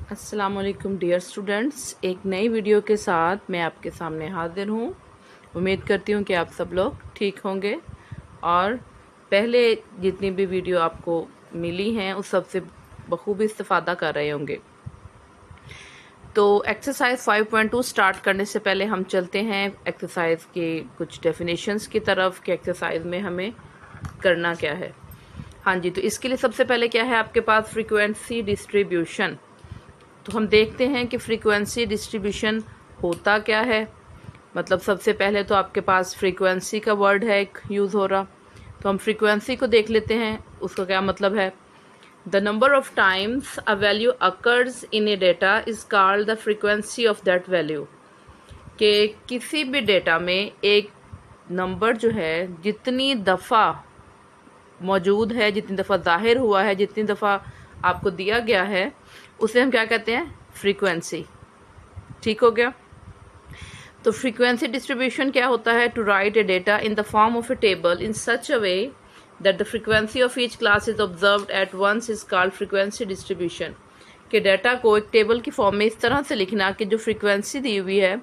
अस्सलामुअलैकुम dear students, एक नई वीडियो के साथ मैं आपके सामने हाजिर हूँ। उम्मीद करती हूँ कि आप सब लोग ठीक होंगे और पहले जितनी भी वीडियो आपको मिली हैं उस सब से बखूबी इस्तेफादा कर रहे होंगे। तो एक्सरसाइज 5.2 स्टार्ट करने से पहले हम चलते हैं एक्सरसाइज के कुछ डेफिनेशंस की तरफ कि एक्सरसाइज में हमें करना क्या है। हाँ जी, तो इसके लिए सबसे पहले क्या है आपके पास फ्रीक्वेंसी डिस्ट्रीब्यूशन। तो हम देखते हैं कि फ्रीक्वेंसी डिस्ट्रीब्यूशन होता क्या है। मतलब सबसे पहले तो आपके पास फ्रीक्वेंसी का वर्ड है एक यूज़ हो रहा, तो हम फ्रीक्वेंसी को देख लेते हैं उसका क्या मतलब है। The number of times a value occurs in A data is called the frequency of that value. कि किसी भी डेटा में एक नंबर जो है जितनी दफ़ा मौजूद है, जितनी दफ़ा ज़ाहिर हुआ है, जितनी दफ़ा आपको दिया गया है, उसे हम क्या कहते हैं, फ्रीक्वेंसी। ठीक हो गया। तो फ्रीक्वेंसी डिस्ट्रीब्यूशन क्या होता है, to write a data in the form of a table in such a way that the frequency of each class is observed at once is called frequency distribution. कि data को एक table की form में इस तरह से लिखना कि जो फ्रीक्वेंसी दी हुई है,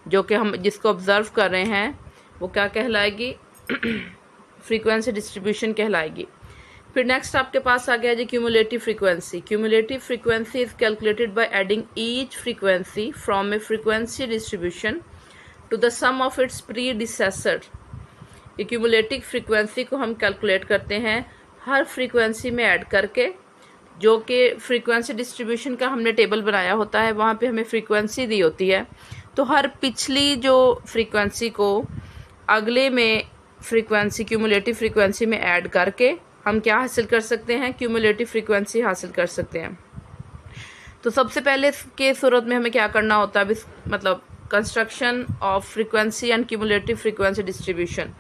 जो कि हम जिसको ऑब्जर्व कर रहे हैं, वो क्या कहलाएगी, फ्रीक्वेंसी डिस्ट्रीब्यूशन कहलाएगी। फिर नेक्स्ट आपके पास आ गया जी cumulative frequency. Cumulative frequency is calculated by adding each frequency from a frequency distribution to the sum of its predecessor. Cumulative frequency को हम कैलकुलेट करते हैं हर फ्रीक्वेंसी में ऐड करके, जो कि फ्रीक्वेंसी डिस्ट्रीब्यूशन का हमने टेबल बनाया होता है, वहाँ पे हमें फ्रीक्वेंसी दी होती है। तो हर पिछली जो फ्रीक्वेंसी को अगले में फ्रीक्वेंसी क्यूमुलेटिव फ्रीक्वेंसी में ऐड करके हम क्या हासिल कर सकते हैं, क्यूमुलेटिव फ्रीक्वेंसी हासिल कर सकते हैं। तो सबसे पहले के सूरत में हमें क्या करना होता है, मतलब construction of frequency and cumulative frequency distribution.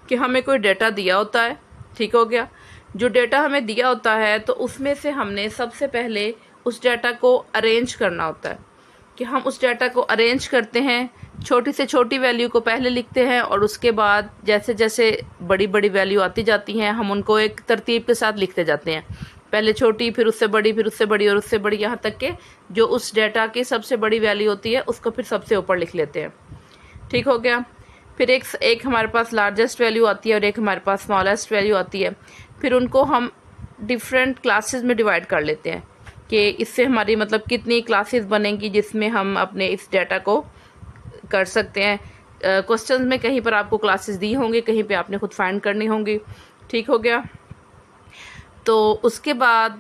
कि हमें कोई डेटा दिया होता है, ठीक हो गया। जो डेटा हमें दिया होता है तो उसमें से हमने सबसे पहले उस डेटा को अरेंज करना होता है। कि हम उस डेटा को अरेंज करते हैं, छोटी से छोटी वैल्यू को पहले लिखते हैं और उसके बाद जैसे जैसे बड़ी बड़ी वैल्यू आती जाती हैं हम उनको एक तरतीब के साथ लिखते जाते हैं। पहले छोटी, फिर उससे बड़ी, फिर उससे बड़ी और उससे बड़ी, यहाँ तक के जो उस डेटा की सबसे बड़ी वैल्यू होती है उसको फिर सबसे ऊपर लिख लेते हैं। ठीक हो गया। फिर एक हमारे पास लार्जेस्ट वैल्यू आती है और एक हमारे पास स्मॉलेस्ट वैल्यू आती है। फिर उनको हम डिफरेंट क्लासेस में डिवाइड कर लेते हैं कि इससे हमारी मतलब कितनी क्लासेस बनेंगी जिसमें हम अपने इस डेटा को कर सकते हैं। क्वेश्चंस में कहीं पर आपको क्लासेस दी होंगी, कहीं पे आपने खुद फाइंड करनी होंगी। ठीक हो गया। तो उसके बाद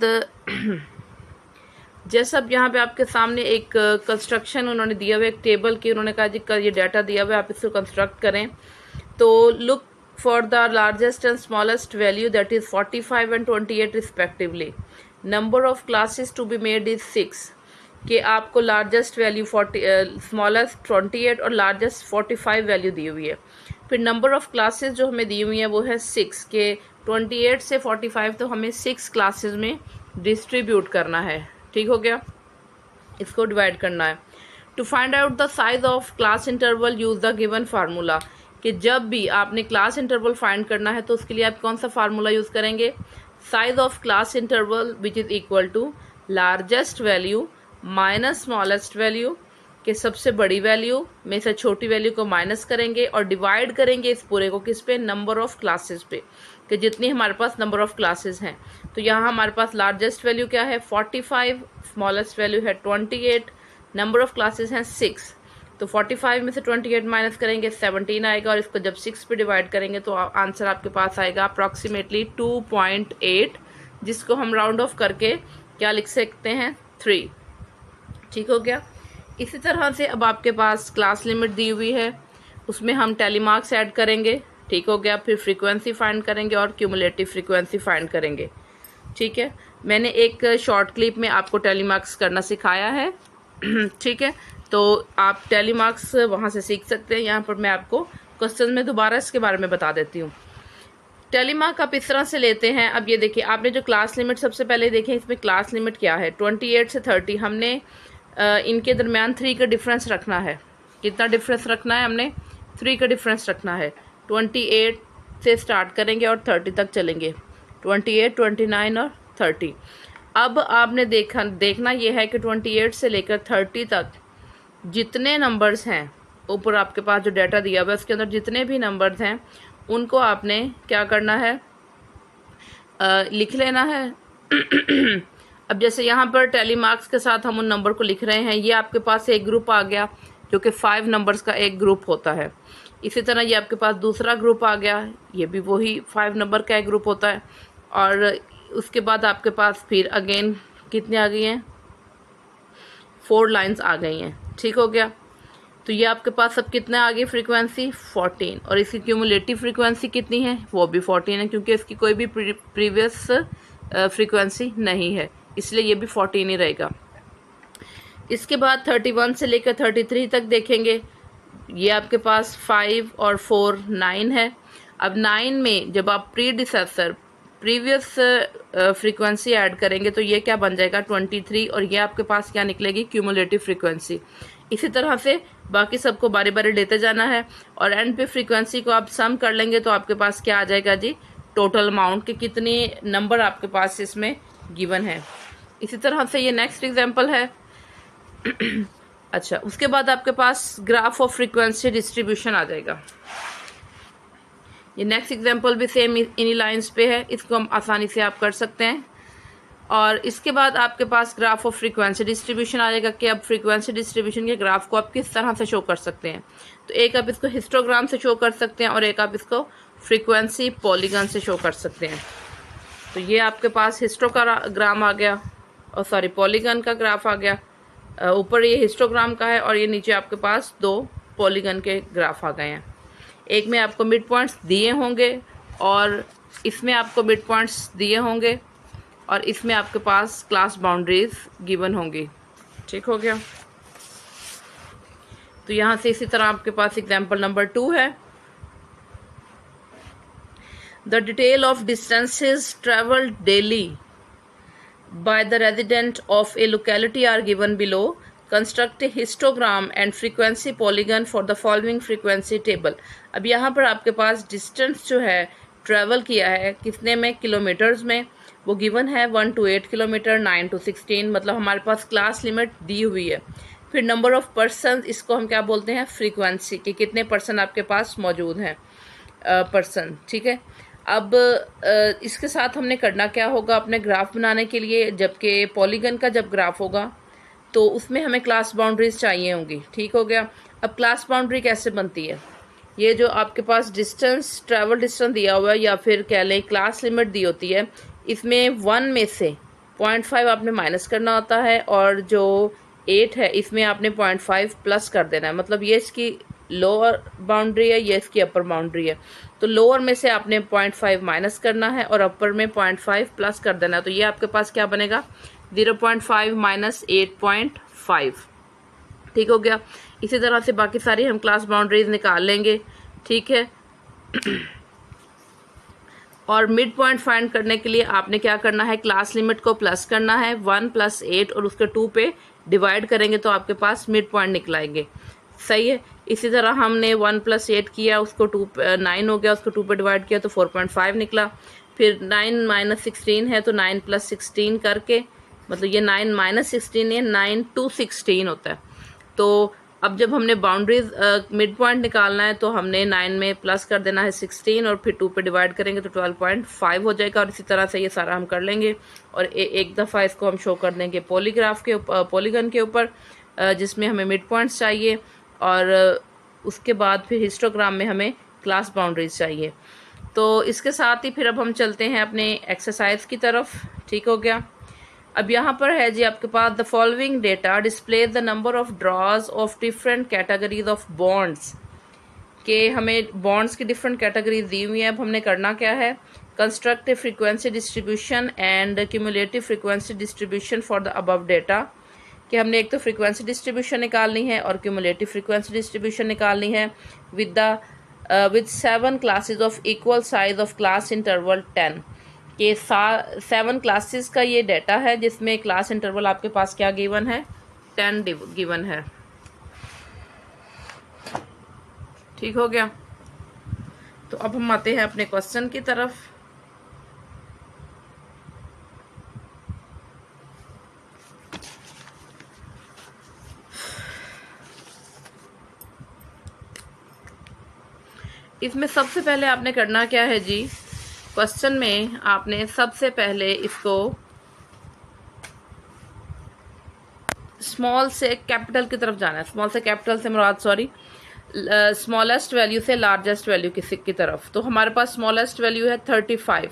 जैसा अब यहाँ पे आपके सामने एक कंस्ट्रक्शन उन्होंने दिया हुआ है, एक टेबल की, उन्होंने कहा जी ये डाटा दिया हुआ है, आप इसको कंस्ट्रक्ट करें। तो look for the largest and smallest value that is 45 and 28 respectively. Number of classes to be made is 6। कि आपको लार्जेस्ट वैल्यू 40, स्मॉलेस्ट 28 और लार्जेस्ट 45 वैल्यू दी हुई है। फिर नंबर ऑफ क्लासेस जो हमें दी हुई है वो है 6। के 28 से 45 तो हमें 6 क्लासेस में डिस्ट्रीब्यूट करना है। ठीक हो गया, इसको डिवाइड करना है। To find out the size of class interval use the given formula. कि जब भी आपने क्लास इंटरवल फाइंड करना है तो उसके लिए आप कौन सा फार्मूला यूज करेंगे, size of class interval which is equal to largest value minus smallest value. के सबसे बड़ी वैल्यू में से छोटी वैल्यू को माइनस करेंगे और डिवाइड करेंगे इस पूरे को किस पे, नंबर ऑफ क्लासेस पे, कि जितनी हमारे पास नंबर ऑफ क्लासेस हैं। तो यहाँ हमारे पास लार्जेस्ट वैल्यू क्या है 45, स्मॉलेस्ट वैल्यू है 28, नंबर ऑफ क्लासेस हैं 6। तो 45 में से 28 माइनस करेंगे 17 आएगा और इसको जब 6 पे डिवाइड करेंगे तो आंसर आपके पास आएगा अप्रॉक्सीमेटली 2.8, जिसको हम राउंड ऑफ करके क्या लिख सकते हैं, 3। ठीक हो गया। इसी तरह से अब आपके पास क्लास लिमिट दी हुई है, उसमें हम टैली मार्क्स ऐड करेंगे। ठीक हो गया। फिर फ्रीक्वेंसी फाइंड करेंगे और क्यूमुलेटिव फ्रीक्वेंसी फाइंड करेंगे। ठीक है, मैंने एक शॉर्ट क्लिप में आपको टैली मार्क्स करना सिखाया है। ठीक है, तो आप टैली मार्क्स वहाँ से सीख सकते हैं। यहाँ पर मैं आपको क्वेश्चन में दोबारा इसके बारे में बता देती हूँ। टैली मार्क आप इस तरह से लेते हैं। अब ये देखिए, आपने जो क्लास लिमिट सबसे पहले देखें, इसमें क्लास लिमिट क्या है, 28 से 30। हमने इनके दरमियान 3 का डिफरेंस रखना है। कितना डिफरेंस रखना है, हमने 3 का डिफरेंस रखना है। 28 से स्टार्ट करेंगे और 30 तक चलेंगे, 28, 29 और 30। अब आपने देखना ये है कि 28 से लेकर 30 तक जितने नंबर्स हैं, ऊपर आपके पास जो डाटा दिया हुआ है उसके अंदर जितने भी नंबर्स हैं उनको आपने क्या करना है, लिख लेना है। अब जैसे यहाँ पर टैली मार्क्स के साथ हम उन नंबर को लिख रहे हैं, ये आपके पास एक ग्रुप आ गया जो कि 5 नंबर्स का एक ग्रुप होता है। इसी तरह ये आपके पास दूसरा ग्रुप आ गया, ये भी वही 5 नंबर का एक ग्रुप होता है। और उसके बाद आपके पास फिर अगेन कितने आ गई हैं, 4 लाइन्स आ गई हैं। ठीक हो गया। तो ये आपके पास अब कितना आ गई फ्रीक्वेंसी, 14, और इसकी क्यूमुलेटिव फ्रीक्वेंसी कितनी है, वो भी 14 है, क्योंकि इसकी कोई भी प्रीवियस फ्रीक्वेंसी नहीं है, इसलिए ये भी 14 ही रहेगा। इसके बाद 31 से लेकर 33 तक देखेंगे, ये आपके पास 5 और 4 9 है। अब 9 में जब आप प्रीवियस फ्रीक्वेंसी ऐड करेंगे तो ये क्या बन जाएगा, 23, और ये आपके पास क्या निकलेगी, क्यूमुलेटिव फ्रीक्वेंसी। इसी तरह से बाकी सबको बारी बारी लेते जाना है, और एंड पे फ्रीक्वेंसी को आप सम कर लेंगे तो आपके पास क्या आ जाएगा जी, टोटल अमाउंट के कितने नंबर आपके पास इसमें गिवन है। इसी तरह से ये नेक्स्ट एग्जांपल है। अच्छा, उसके बाद आपके पास ग्राफ ऑफ फ्रीक्वेंसी डिस्ट्रीब्यूशन आ जाएगा। ये नेक्स्ट एग्जांपल भी सेम इन्हीं लाइंस पे है, इसको हम आसानी से आप कर सकते हैं। और इसके बाद आपके पास ग्राफ ऑफ फ्रीक्वेंसी डिस्ट्रीब्यूशन आ जाएगा कि अब फ्रीक्वेंसी डिस्ट्रीब्यूशन के ग्राफ को आप किस तरह से शो कर सकते हैं। तो एक आप इसको हिस्टोग्राम से शो कर सकते हैं और एक आप इसको फ्रीक्वेंसी पॉलीगन से शो कर सकते हैं। तो ये आपके पास हिस्टोग्राम आ गया, और सॉरी पॉलीगन का ग्राफ आ गया। ऊपर ये हिस्टोग्राम का है और ये नीचे आपके पास 2 पॉलीगन के ग्राफ आ गए हैं। एक में आपको मिड पॉइंट्स दिए होंगे और इसमें आपको मिड पॉइंट्स दिए होंगे, और इसमें आपके पास क्लास बाउंड्रीज गिवन होंगी। ठीक हो गया। तो यहाँ से इसी तरह आपके पास एग्जाम्पल नंबर 2 है। The detail of distances travelled daily by the resident of a locality are given below. Construct a histogram and frequency polygon for the following frequency table. अब यहाँ पर आपके पास डिस्टेंस जो है ट्रैवल किया है कितने में, किलोमीटर्स में, वो गिवन है 1 to 8 किलोमीटर, 9 to 16, मतलब हमारे पास क्लास लिमिट दी हुई है। फिर नंबर ऑफ पर्सन, इसको हम क्या बोलते हैं, फ्रीक्वेंसी, कि कितने पर्सन आपके पास मौजूद हैं पर्सन। ठीक है। अब इसके साथ हमने करना क्या होगा, अपने ग्राफ बनाने के लिए, जबकि पॉलीगन का जब ग्राफ होगा तो उसमें हमें क्लास बाउंड्रीज चाहिए होंगी। ठीक हो गया। अब क्लास बाउंड्री कैसे बनती है, ये जो आपके पास डिस्टेंस, ट्रैवल डिस्टेंस दिया हुआ है, या फिर कह लें क्लास लिमिट दी होती है, इसमें 1 में से 0.5 आपने माइनस करना होता है, और जो 8 है इसमें आपने 0.5 प्लस कर देना है। मतलब ये इसकी लोअर बाउंड्री है, ये इसकी अपर बाउंड्री है। तो लोअर में से आपने 0.5 माइनस करना है और अपर में 0.5 प्लस कर देना है। तो ये आपके पास क्या बनेगा, 0.5 माइनस 8.5। ठीक हो गया। इसी तरह से बाकी सारी हम क्लास बाउंड्रीज निकाल लेंगे। ठीक है। और मिड पॉइंट फाइंड करने के लिए आपने क्या करना है, क्लास लिमिट को प्लस करना है, 1 + 8 और उसके 2 पे डिवाइड करेंगे तो आपके पास मिड पॉइंट निकलाएंगे। सही है। इसी तरह हमने 1 + 8 किया, उसको 9 हो गया, उसको 2 पे डिवाइड किया तो 4.5 निकला। फिर 9 - 16 है तो 9 + 16 करके, मतलब ये 9 - 16 है, 9 to 16 होता है। तो अब जब हमने बाउंड्रीज मिड पॉइंट निकालना है तो हमने 9 में प्लस कर देना है 16 और फिर 2 पे डिवाइड करेंगे तो 12.5 हो जाएगा। और इसी तरह से ये सारा हम कर लेंगे और एक दफ़ा इसको हम शो कर देंगे पॉलीग्राफ के पॉलीगन के ऊपर, जिसमें हमें मिड पॉइंट्स चाहिए, और उसके बाद फिर हिस्टोग्राम में हमें क्लास बाउंड्रीज चाहिए। तो इसके साथ ही फिर अब हम चलते हैं अपने एक्सरसाइज की तरफ। ठीक हो गया। अब यहाँ पर है जी आपके पास, the following data display the number of draws of different categories of bonds, के हमें बॉन्ड्स की डिफरेंट कैटेगरीज दी हुई हैं। अब हमने करना क्या है, construct A frequency distribution and cumulative frequency distribution for the above data, कि हमने एक तो फ्रीक्वेंसी डिस्ट्रीब्यूशन निकालनी है और क्यूमुलेटिव फ्रीक्वेंसी डिस्ट्रीब्यूशन निकालनी है with 7 classes of equal size of class interval 10, के 7 क्लासेस का ये डेटा है जिसमें क्लास इंटरवल आपके पास क्या गिवन है, 10 गिवन है। ठीक हो गया। तो अब हम आते हैं अपने क्वेश्चन की तरफ। इसमें सबसे पहले आपने करना क्या है जी, क्वेश्चन में आपने सबसे पहले इसको स्मॉल से कैपिटल की तरफ जाना है। स्मॉल से कैपिटल से मुराद स्मॉलेस्ट वैल्यू से लार्जेस्ट वैल्यू की तरफ। तो हमारे पास स्मॉलेस्ट वैल्यू है 35।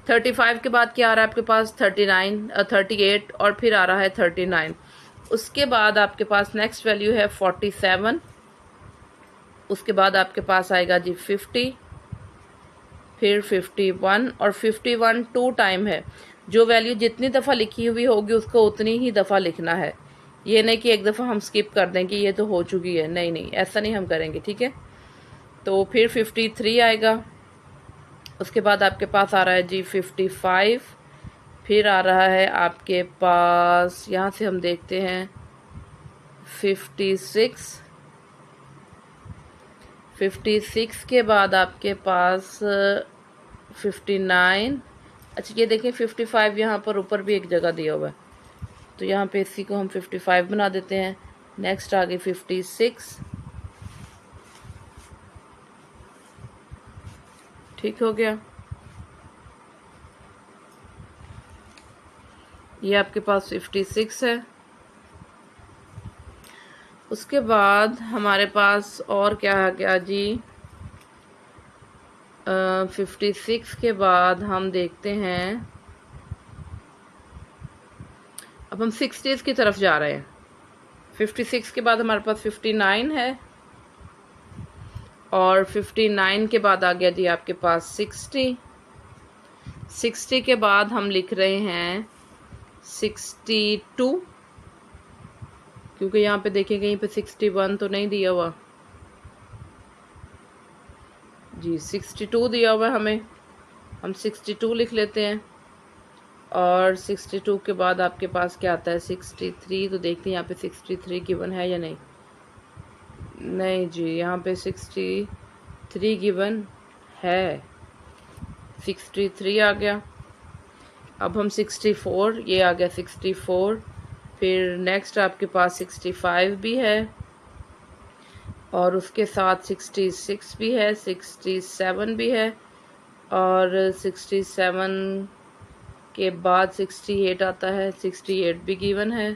35 के बाद क्या आ रहा है आपके पास 39, 38 और फिर आ रहा है 39। उसके बाद आपके पास नेक्स्ट वैल्यू है 47। उसके बाद आपके पास आएगा जी 50, फिर 51 और 51 टू टाइम है। जो वैल्यू जितनी दफ़ा लिखी हुई होगी उसको उतनी ही दफ़ा लिखना है। ये नहीं कि एक दफ़ा हम स्किप कर दें कि ये तो हो चुकी है, नहीं नहीं, ऐसा नहीं हम करेंगे, ठीक है। तो फिर 53 आएगा। उसके बाद आपके पास आ रहा है जी 55। फिर आ रहा है आपके पास, यहाँ से हम देखते हैं 56। 56 के बाद आपके पास 59। अच्छा ये देखें 55 यहाँ पर ऊपर भी एक जगह दिया हुआ है, तो यहाँ पे इसी को हम 55 बना देते हैं। नेक्स्ट आ गई 56, ठीक हो गया। ये आपके पास 56 है। उसके बाद हमारे पास और क्या आ गया जी, 56 के बाद हम देखते हैं, अब हम 60s की तरफ जा रहे हैं। 56 के बाद हमारे पास 59 है और 59 के बाद आ गया जी आपके पास 60। 60 के बाद हम लिख रहे हैं 62, क्योंकि यहाँ पे देखिए कहीं पे 61 तो नहीं दिया हुआ जी, 62 दिया हुआ है हमें, हम 62 लिख लेते हैं। और 62 के बाद आपके पास क्या आता है 63। तो देखते हैं यहाँ पे 63 गिवन है या नहीं। नहीं जी, यहाँ पे 63 गिवन है, 63 आ गया। अब हम 64, ये आ गया 64। फिर नेक्स्ट आपके पास 65 भी है और उसके साथ 66 भी है, 67 भी है और 67 के बाद 68 आता है, 68 भी गिवन है।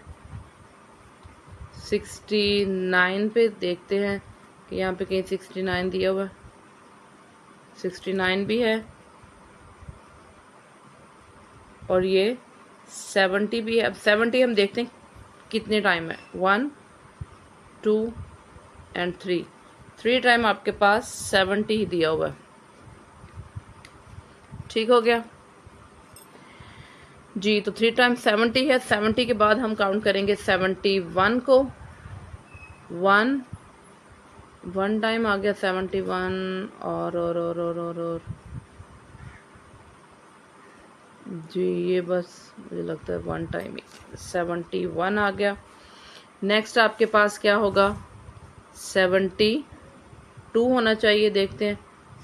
69 पे देखते हैं कि यहाँ पे कहीं 69 दिया हुआ है, 69 भी है और ये 70 भी है। अब 70 हम देखते हैं कितने टाइम है, 1 2 एंड 3 टाइम आपके पास 70 ही दिया हुआ है, ठीक हो गया जी। तो 3 टाइम 70 है। 70 के बाद हम काउंट करेंगे 71 को, 1 टाइम आ गया 71 और जी, ये बस मुझे लगता है 1 टाइम ही 71 आ गया। नेक्स्ट आपके पास क्या होगा 72 होना चाहिए, देखते हैं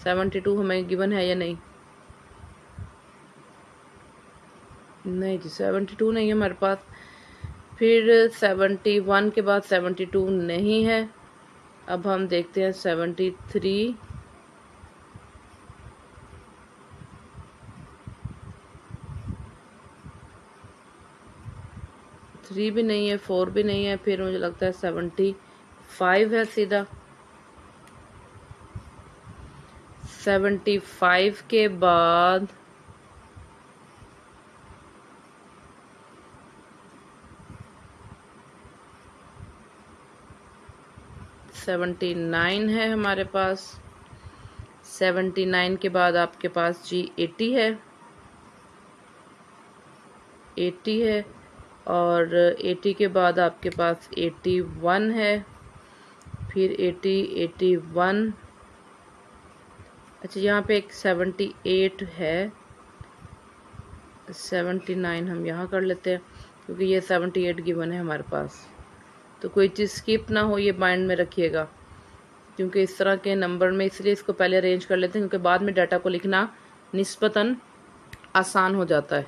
72 हमें गिवन है या नहीं। नहीं जी, 72 नहीं है हमारे पास। फिर 71 के बाद 72 नहीं है। अब हम देखते हैं 73, 3 भी नहीं है, 4 भी नहीं है। फिर मुझे लगता है 75 है सीधा। 75 के बाद 79 है हमारे पास। 79 के बाद आपके पास जी 80 है, 80 है और 80 के बाद आपके पास 81 है, फिर 80, 81। अच्छा यहाँ पे एक 78 है, 79 हम यहाँ कर लेते हैं क्योंकि ये 78 गिवन है हमारे पास। तो कोई चीज़ स्किप ना हो, ये माइंड में रखिएगा, क्योंकि इस तरह के नंबर में इसलिए इसको पहले अरेंज कर लेते हैं क्योंकि बाद में डाटा को लिखना निस्बतन आसान हो जाता है।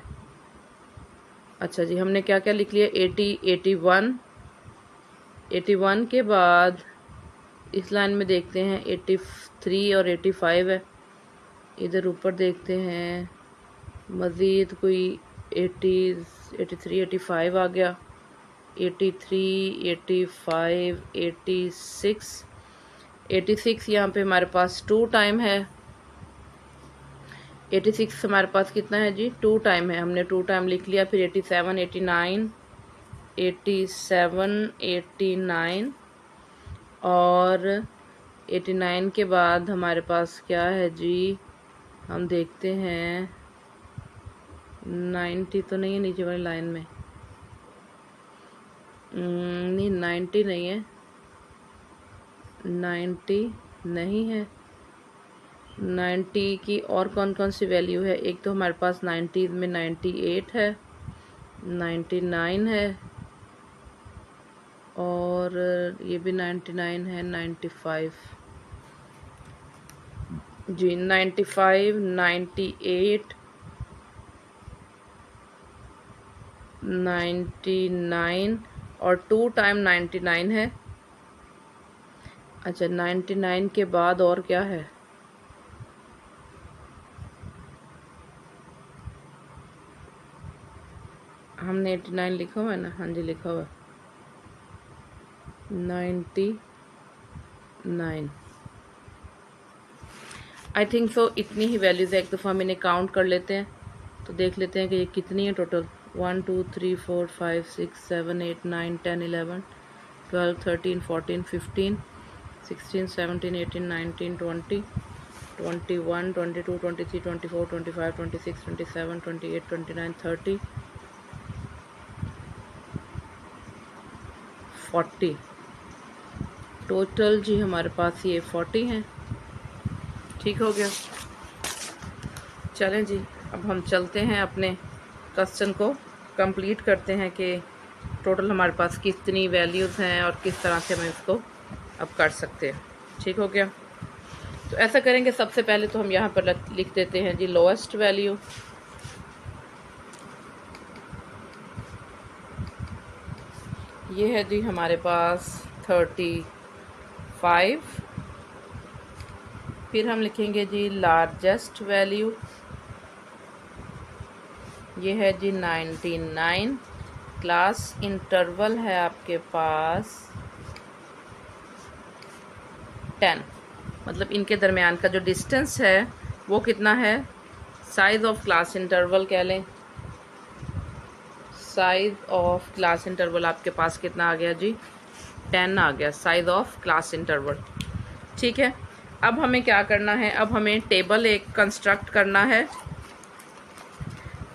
अच्छा जी, हमने क्या क्या लिख लिया 80, 81। 81 के बाद इस लाइन में देखते हैं 83 और 85 है। इधर ऊपर देखते हैं मज़ीद कोई 83 85 आ गया, 83 85 86 यहाँ पे हमारे पास 2 टाइम है। 86 हमारे पास कितना है जी, 2 टाइम है, हमने 2 टाइम लिख लिया। फिर 87 89 87 89 और 89 के बाद हमारे पास क्या है जी, हम देखते हैं 90 तो नहीं है नीचे वाली लाइन में, नहीं 90 नहीं है, 90 नहीं है। 90 की और कौन कौन सी वैल्यू है, एक तो हमारे पास 90 में 98 है, 99 है और ये भी 99 है, 95 जी, 95 98 99 और 2 टाइम 99 है। अच्छा 99 के बाद और क्या है, हमने 89 लिखा हुआ है ना, हाँ जी लिखा हुआ है 99 आई थिंक सो। इतनी ही वैल्यूज़ है, एक दफ़ा हम इन्हें काउंट कर लेते हैं तो देख लेते हैं कि ये कितनी है टोटल। 1 2 3 4 5 6 7 8 9 10 11 12 13 14 15 16 17 18 19 20 21 22 23 24 25 26 27 28 29 30 40 टोटल जी हमारे पास ये 40 हैं। ठीक हो गया। चलें जी, अब हम चलते हैं अपने क्वेश्चन को कंप्लीट करते हैं कि टोटल हमारे पास कितनी वैल्यूज़ हैं और किस तरह से हम इसको अब कर सकते हैं। ठीक हो गया। तो ऐसा करेंगे, सबसे पहले तो हम यहाँ पर लिख देते हैं जी लोएस्ट वैल्यू। ये है जी हमारे पास 35। फिर हम लिखेंगे जी लार्जेस्ट वैल्यू, ये है जी 99। क्लास इंटरवल है आपके पास 10, मतलब इनके दरमियान का जो डिस्टेंस है वो कितना है, साइज़ ऑफ क्लास इंटरवल कह लें। साइज़ ऑफ क्लास इंटरवल आपके पास कितना आ गया जी, 10 आ गया साइज़ ऑफ क्लास इंटरवल। ठीक है, अब हमें क्या करना है, अब हमें टेबल एक कंस्ट्रक्ट करना है।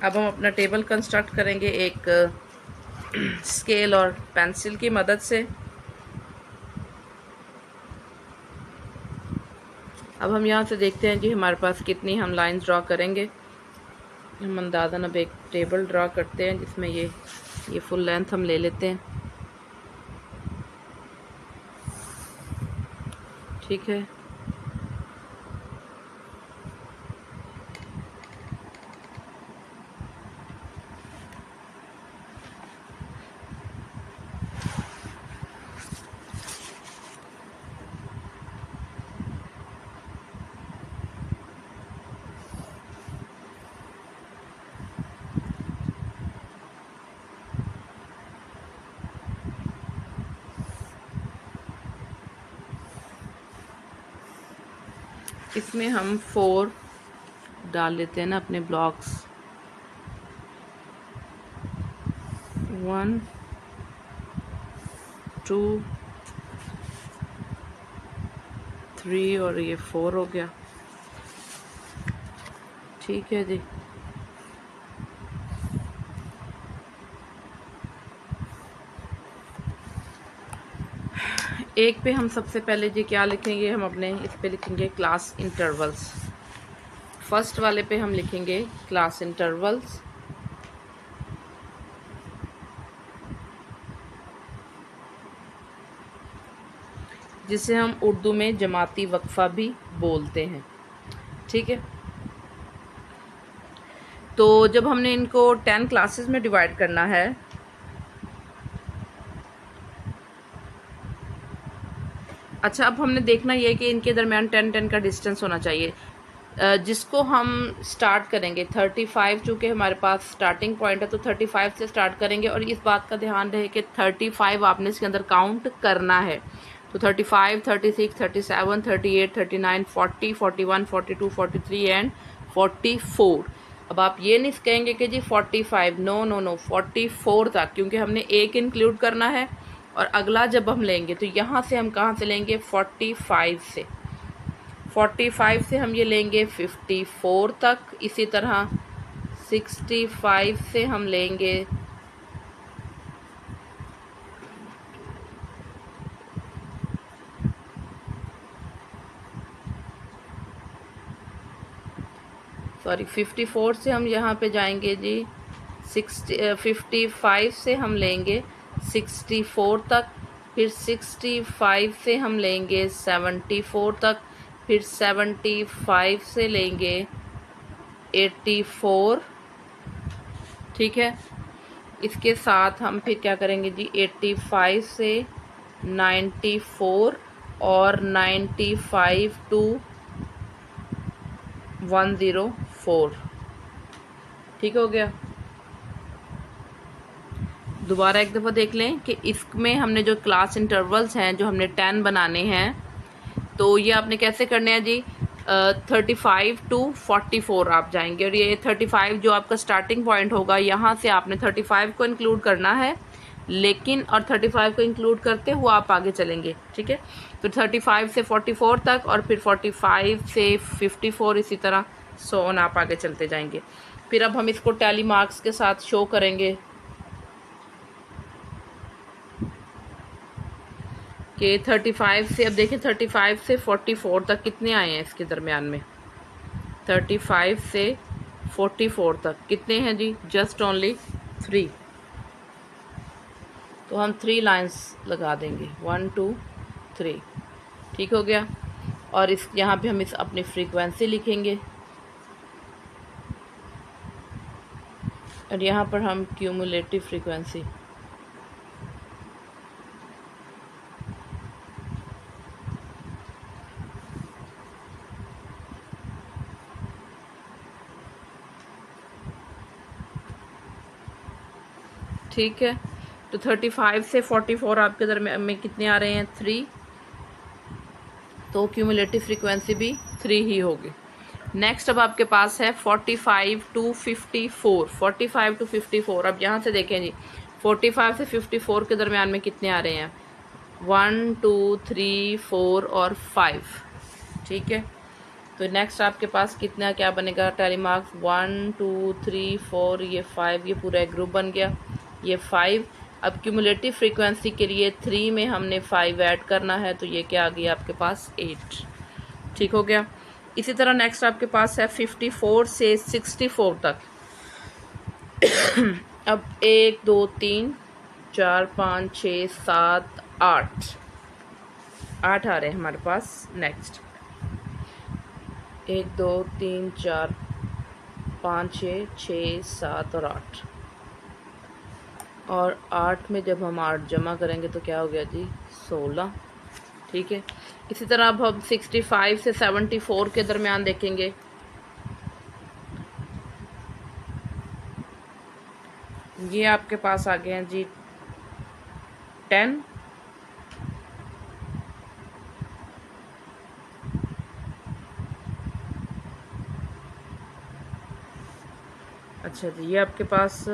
अब हम अपना टेबल कंस्ट्रक्ट करेंगे एक स्केल और पेंसिल की मदद से। अब हम यहाँ से देखते हैं जी हमारे पास कितनी हम लाइंस ड्रॉ करेंगे। हम अंदाज़न अब एक टेबल ड्रॉ करते हैं जिसमें ये फुल लेंथ हम ले लेते हैं। ठीक है, इसमें हम 4 डाल लेते हैं ना अपने ब्लॉक्स। 1 2 3 और ये 4 हो गया। ठीक है जी, एक पे हम सबसे पहले जी क्या लिखेंगे, हम अपने इस पे लिखेंगे क्लास इंटरवल्स। फर्स्ट वाले पे हम लिखेंगे क्लास इंटरवल्स। जिसे हम उर्दू में जमाती वक्फा भी बोलते हैं। ठीक है, तो जब हमने इनको 10 क्लासेस में डिवाइड करना है अच्छा, अब हमने देखना ये है कि इनके दरमियान 10-10 का डिस्टेंस होना चाहिए। जिसको हम स्टार्ट करेंगे 35, चूँकि हमारे पास स्टार्टिंग पॉइंट है तो 35 से स्टार्ट करेंगे, और इस बात का ध्यान रहे कि 35 आपने इसके अंदर काउंट करना है। तो 35, 36, 37, 38, 39, 40, 41, 42, 43 एंड 44। अब आप ये नहीं कहेंगे कि जी 45, नो नो नो, 44 तक, क्योंकि हमने एक इंक्लूड करना है। और अगला जब हम लेंगे तो यहाँ से हम कहाँ से लेंगे, 45 से। 45 से हम ये लेंगे 54 तक। इसी तरह 65 से हम लेंगे सॉरी 54 से हम यहाँ पे जाएंगे जी 55 से हम लेंगे 64 तक, फिर 65 से हम लेंगे 74 तक, फिर 75 से लेंगे 84। ठीक है, इसके साथ हम फिर क्या करेंगे जी 85 से 94 और 95 टू 104। ठीक हो गया। दोबारा एक दफ़ा देख लें कि इसमें हमने जो क्लास इंटरवल्स हैं जो हमने 10 बनाने हैं, तो ये आपने कैसे करने हैं जी, 35 टू 44 आप जाएंगे, और ये 35 जो आपका स्टार्टिंग पॉइंट होगा, यहाँ से आपने 35 को इंक्लूड करना है, लेकिन और 35 को इंक्लूड करते हुए आप आगे चलेंगे। ठीक है, तो 35 से 44 तक, और फिर 45 से 54, इसी तरह सो ऑन आप आगे चलते जाएंगे। फिर अब हम इसको टैली मार्क्स के साथ शो करेंगे कि 35 से, अब देखिए 35 से 44 तक कितने आए हैं इसके दरमियान में। 35 से 44 तक कितने हैं जी, जस्ट ओनली 3। तो हम 3 लाइंस लगा देंगे, 1 2 3। ठीक हो गया। और इस यहाँ पे हम इस अपनी फ्रीक्वेंसी लिखेंगे, और यहाँ पर हम क्यूमुलेटिव फ्रीक्वेंसी। ठीक है, तो 35 से 44 आपके दरमियान में कितने आ रहे हैं, 3। तो क्यूमुलेटिव फ्रीक्वेंसी भी 3 ही होगी। नेक्स्ट अब आपके पास है 45 टू 54। 45 टू 54, अब यहाँ से देखें जी 45 से 54 के दरमियान में कितने आ रहे हैं, 1 2 3 4 और 5। ठीक है, तो नेक्स्ट आपके पास कितना क्या बनेगा, टैली मार्क्स 1 2 3 4, ये 5, ये पूरा एक ग्रुप बन गया, ये 5। अब क्यूमुलेटिव फ्रीक्वेंसी के लिए 3 में हमने 5 ऐड करना है, तो ये क्या आ गया आपके पास, 8। ठीक हो गया। इसी तरह नेक्स्ट आपके पास है 54 से 64 तक। अब 1 2 3 4 5 6 7 8 8 आ रहे हैं हमारे पास। नेक्स्ट 1 2 3 4 5 6 6 7 और 8, और 8 में जब हम 8 जमा करेंगे तो क्या हो गया जी, 16। ठीक है, इसी तरह अब हम 65 से 74 के दरमियान देखेंगे। ये आपके पास आ गए हैं जी 10। अच्छा जी, ये आपके पास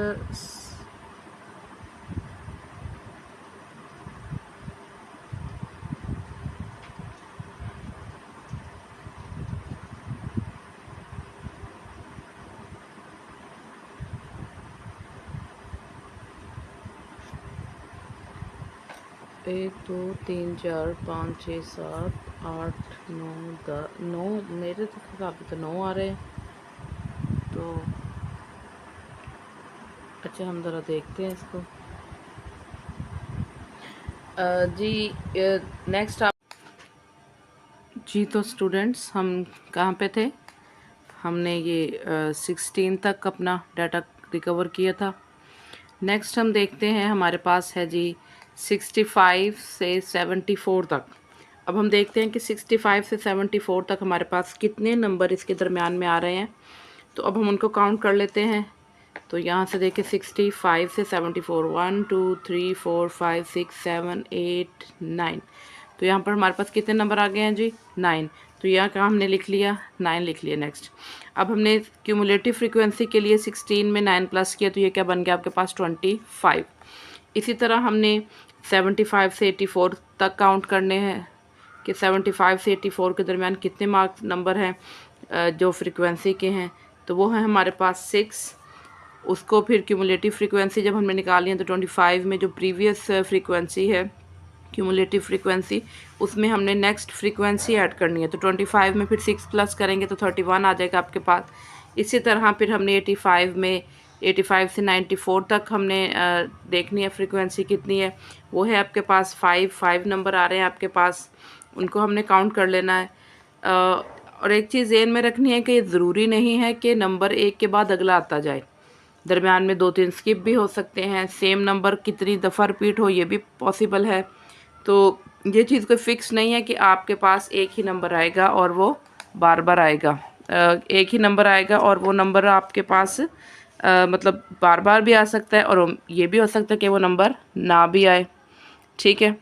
1 2 3 4 5 6 7 8 9 10 9, मेरे तो काफ़ी तो 9 आ रहे हैं। तो अच्छा, हम ज़रा देखते हैं इसको। जी नेक्स्ट आप जी, तो स्टूडेंट्स हम कहाँ पे थे, हमने ये 16 तक अपना डाटा रिकवर किया था। नेक्स्ट हम देखते हैं, हमारे पास है जी 65 से 74 तक। अब हम देखते हैं कि 65 से 74 तक हमारे पास कितने नंबर इसके दरमियान में आ रहे हैं। तो अब हम उनको काउंट कर लेते हैं। तो यहाँ से देखिए 65 से 74, 1 2 3 4 5 6 7 8 9। तो यहाँ पर हमारे पास कितने नंबर आ गए हैं जी? 9। तो यहाँ का हमने लिख लिया, 9 लिख लिया। नेक्स्ट अब हमने क्यूमुलेटिव फ्रीक्वेंसी के लिए 16 में 9 प्लस किया, तो ये क्या बन गया आपके पास? 25। इसी तरह हमने 75 से 84 तक काउंट करने हैं कि 75 से 84 के दरमियान कितने मार्क्स नंबर हैं जो फ्रीक्वेंसी के हैं। तो वो है हमारे पास 6। उसको फिर क्यूमुलेटिव फ्रीक्वेंसी जब हमने निकाली है तो 25 में जो प्रीवियस फ्रीक्वेंसी है क्यूमुलेटिव फ्रीक्वेंसी, उसमें हमने नेक्स्ट फ्रीक्वेंसी ऐड करनी है। तो 25 में फिर 6 प्लस करेंगे तो 31 आ जाएगा आपके पास। इसी तरह फिर हमने 85 से 94 तक हमने देखनी है फ्रीक्वेंसी कितनी है। वो है आपके पास 5 नंबर आ रहे हैं आपके पास, उनको हमने काउंट कर लेना है। और एक चीज़ ज़हन में रखनी है कि ये ज़रूरी नहीं है कि नंबर एक के बाद अगला आता जाए, दरमियान में 2-3 स्किप भी हो सकते हैं। सेम नंबर कितनी दफ़ा रिपीट हो ये भी पॉसिबल है। तो ये चीज़ कोई फ़िक्स नहीं है कि आपके पास एक ही नंबर आएगा और वो बार बार आएगा। एक ही नंबर आएगा और वो नंबर आपके पास मतलब बार बार भी आ सकता है, और ये भी हो सकता है कि वो नंबर ना भी आए। ठीक है,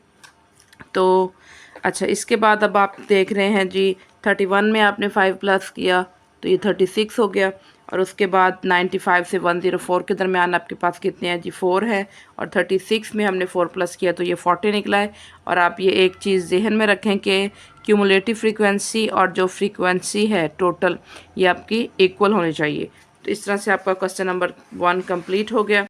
तो अच्छा, इसके बाद अब आप देख रहे हैं जी 31 में आपने 5 प्लस किया तो ये 36 हो गया। और उसके बाद 95 से 104 के दरमियान आपके पास कितने हैं जी? 4 है। और 36 में हमने 4 प्लस किया तो ये 40 निकला है। और आप ये एक चीज़ जहन में रखें कि क्यूमुलेटिव फ्रीक्वेंसी और जो फ्रीक्वेंसी है टोटल, ये आपकी इक्वल होनी चाहिए। तो इस तरह से आपका क्वेश्चन नंबर 1 कंप्लीट हो गया।